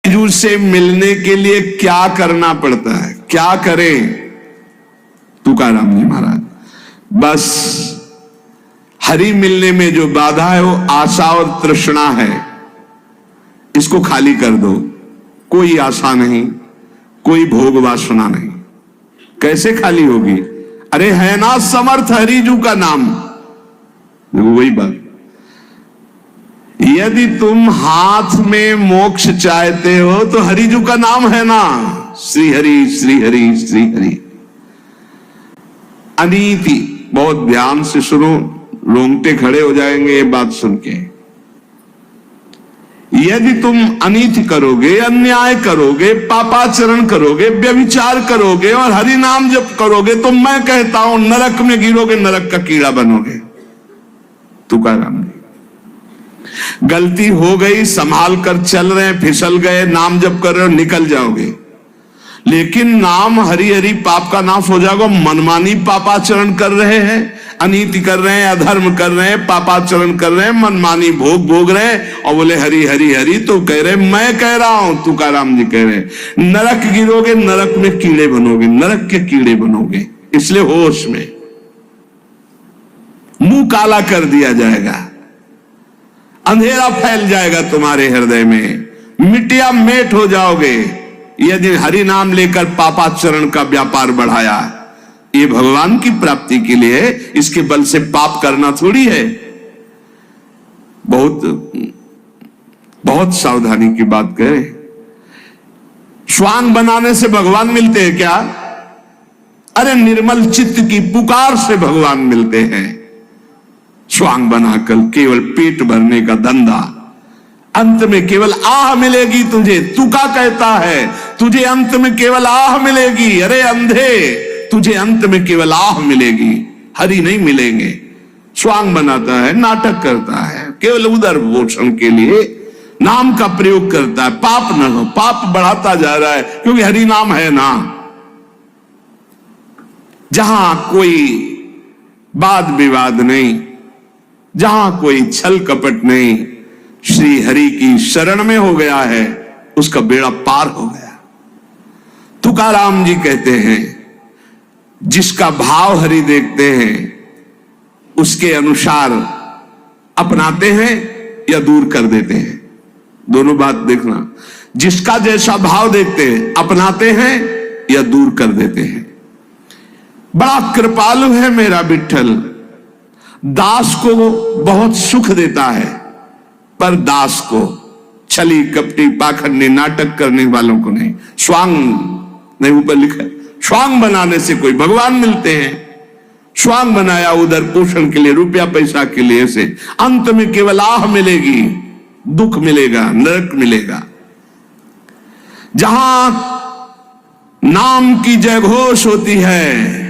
हरिजू से मिलने के लिए क्या करना पड़ता है, क्या करें? तुकाराम जी महाराज, बस हरि मिलने में जो बाधा है वो आशा और तृष्णा है, इसको खाली कर दो। कोई आशा नहीं, कोई भोग वासना नहीं। कैसे खाली होगी? अरे है ना समर्थ हरिजू का नाम। वही बात, यदि तुम हाथ में मोक्ष चाहते हो तो हरिजू का नाम है ना, श्री हरि श्री हरि श्री हरि। अनीति, बहुत ध्यान से सुनो, रोंगटे खड़े हो जाएंगे ये बात सुन के। यदि तुम अनीति करोगे, अन्याय करोगे, पापाचरण करोगे, व्यभिचार करोगे और हरि नाम जप करोगे तो मैं कहता हूं नरक में गिरोगे, नरक का कीड़ा बनोगे। तुकाराम जी, गलती हो गई, संभाल कर चल रहे हैं, फिसल गए, नाम जप कर रहे हो, निकल जाओगे। लेकिन नाम हरि हरि पाप का नाश हो जाएगा। मनमानी पापाचरण कर रहे हैं, अनीति कर रहे हैं, अधर्म कर रहे हैं, पापाचरण कर रहे हैं, मनमानी भोग भोग रहे हैं और बोले हरि हरि हरि, तो कह रहे मैं कह रहा हूं, तुकाराम जी कह रहे नरक गिरोगे, नरक में कीड़े बनोगे, नरक के कीड़े बनोगे। इसलिए होश में, मुंह काला कर दिया जाएगा, अंधेरा फैल जाएगा तुम्हारे हृदय में, मिट्टिया मेट हो जाओगे यदि हरि नाम लेकर पापाचरण का व्यापार बढ़ाया। ये भगवान की प्राप्ति के लिए, इसके बल से पाप करना थोड़ी है। बहुत बहुत सावधानी की बात करें। श्वान बनाने से भगवान मिलते हैं क्या? अरे निर्मल चित्त की पुकार से भगवान मिलते हैं। श्वान बनाकर केवल पेट भरने का धंधा, अंत में केवल आह मिलेगी तुझे। तुका कहता है तुझे अंत में केवल आह मिलेगी। अरे अंधे, तुझे अंत में केवल आह मिलेगी, हरि नहीं मिलेंगे। स्वांग बनाता है, नाटक करता है, केवल उदर पोषण के लिए नाम का प्रयोग करता है। पाप न हो, पाप बढ़ाता जा रहा है क्योंकि हरि नाम है ना। जहां कोई वाद विवाद नहीं, जहां कोई छल कपट नहीं, श्री हरि की शरण में हो गया है, उसका बेड़ा पार हो गया। तुकाराम जी कहते हैं जिसका भाव हरि देखते हैं उसके अनुसार अपनाते हैं या दूर कर देते हैं। दोनों बात देखना, जिसका जैसा भाव देखते हैं अपनाते हैं या दूर कर देते हैं। बड़ा कृपालु है मेरा विठ्ठल, दास को बहुत सुख देता है, पर दास को, छली कपटी पाखंडी नाटक करने वालों को नहीं। स्वांग नहीं, ऊपर लिखा है स्वांग बनाने से कोई भगवान मिलते हैं। स्वांग बनाया उधर पोषण के लिए, रुपया पैसा के लिए, से अंत में केवल आह मिलेगी, दुख मिलेगा, नरक मिलेगा। जहां नाम की जयघोष होती है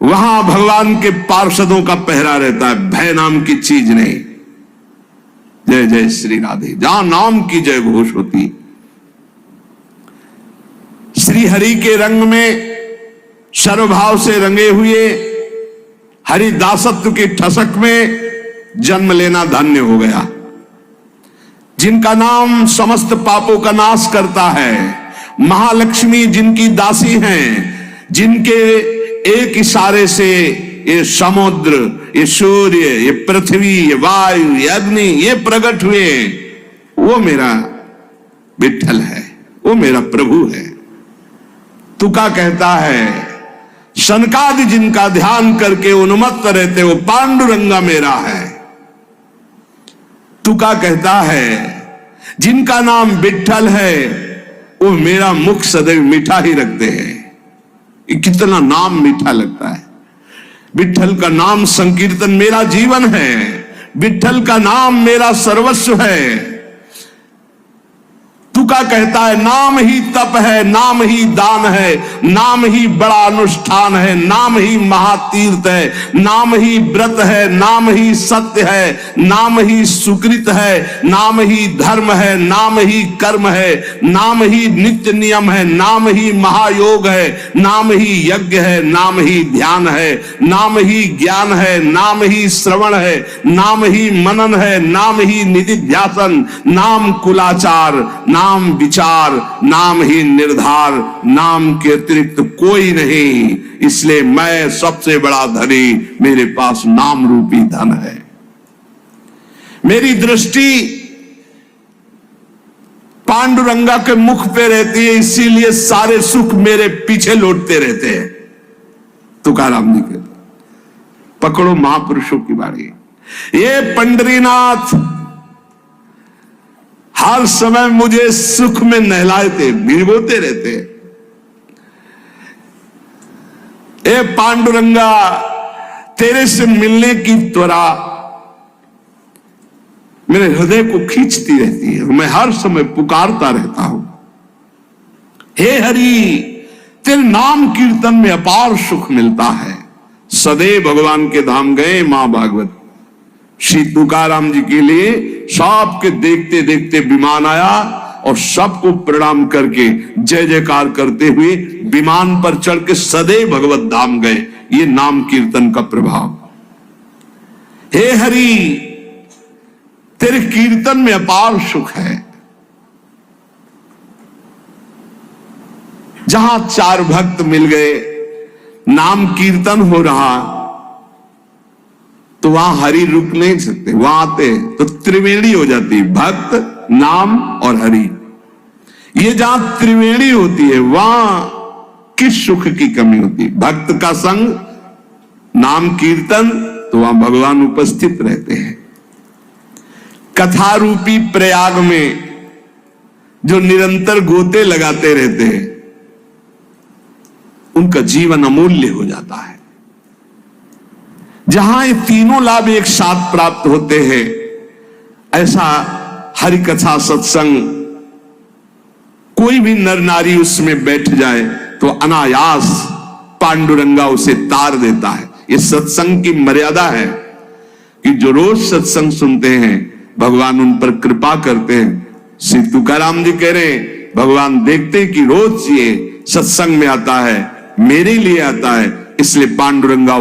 वहां भगवान के पार्षदों का पहरा रहता है, भय नाम की चीज नहीं। जय जय श्री राधे। जहां नाम की जय घोष होती, श्री हरि के रंग में सर्वभाव से रंगे हुए हरि दासत्व के ठसक में जन्म लेना धन्य हो गया। जिनका नाम समस्त पापों का नाश करता है, महालक्ष्मी जिनकी दासी हैं, जिनके एक इशारे से ये समुद्र, ये सूर्य, ये पृथ्वी, ये वायु, ये अग्नि, ये प्रकट हुए, वो मेरा विठ्ठल है, वो मेरा प्रभु है। तुका कहता है सनकादि जिनका ध्यान करके उन्मत्त रहते, वो पांडुरंगा मेरा है। तुका कहता है जिनका नाम विठ्ठल है वो मेरा मुख सदैव मीठा ही रखते हैं। कितना नाम मीठा लगता है। विठ्ठल का नाम संकीर्तन मेरा जीवन है, विठ्ठल का नाम मेरा सर्वस्व है। तुका कहता है नाम ही तप है, नाम ही दान है, नाम ही बड़ा अनुष्ठान है, नाम ही महातीर्थ है, नाम ही व्रत है, नाम ही सत्य है, नाम ही सुकृत है, नाम ही धर्म है, नाम ही कर्म है, नाम ही नित्य नियम है, नाम ही महायोग है, नाम ही यज्ञ है, नाम ही ध्यान है, नाम ही ज्ञान है, नाम ही श्रवण है, नाम ही मनन है, नाम ही निधिध्यासन, नाम कुलाचार, नाम नाम विचार, नाम ही निर्धार, नाम के अतिरिक्त कोई नहीं। इसलिए मैं सबसे बड़ा धनी, मेरे पास नाम रूपी धन है। मेरी दृष्टि पांडुरंगा के मुख पे रहती है, इसीलिए सारे सुख मेरे पीछे लौटते रहते हैं। तुकाराम जी कहते, पकड़ो महापुरुषों की बाणी। ये पंडरीनाथ हर समय मुझे सुख में नहलाते, भिगोते रहते। ए पांडुरंगा, तेरे से मिलने की त्वरा मेरे हृदय को खींचती रहती है, मैं हर समय पुकारता रहता हूं। हे हरि, तेरे नाम कीर्तन में अपार सुख मिलता है। सदैव भगवान के धाम गए मां भागवत। श्री तुकाराम जी के लिए सबके देखते देखते विमान आया और सबको प्रणाम करके जय जयकार करते हुए विमान पर चढ़ के सदैव भगवत धाम गए। ये नाम कीर्तन का प्रभाव। हे हरि, तेरे कीर्तन में अपार सुख है। जहां चार भक्त मिल गए, नाम कीर्तन हो रहा, तो वहां हरि रुक नहीं सकते, वहां आते तो त्रिवेणी हो जाती, भक्त, नाम और हरि। ये जहां त्रिवेणी होती है, वहां किस सुख की कमी होती है? भक्त का संग, नाम कीर्तन, तो वहां भगवान उपस्थित रहते हैं। कथा रूपी प्रयाग में जो निरंतर गोते लगाते रहते हैं, उनका जीवन अमूल्य हो जाता है। जहां ये तीनों लाभ एक साथ प्राप्त होते हैं, ऐसा हरि कथा सत्संग, कोई भी नर नारी उसमें बैठ जाए तो अनायास पांडुरंगा उसे तार देता है। ये सत्संग की मर्यादा है कि जो रोज सत्संग सुनते हैं, भगवान उन पर कृपा करते हैं। श्री तुकाराम जी कह रहे हैं, भगवान देखते हैं कि रोज ये सत्संग में आता है, मेरे लिए आता है, इसलिए पांडुरंगा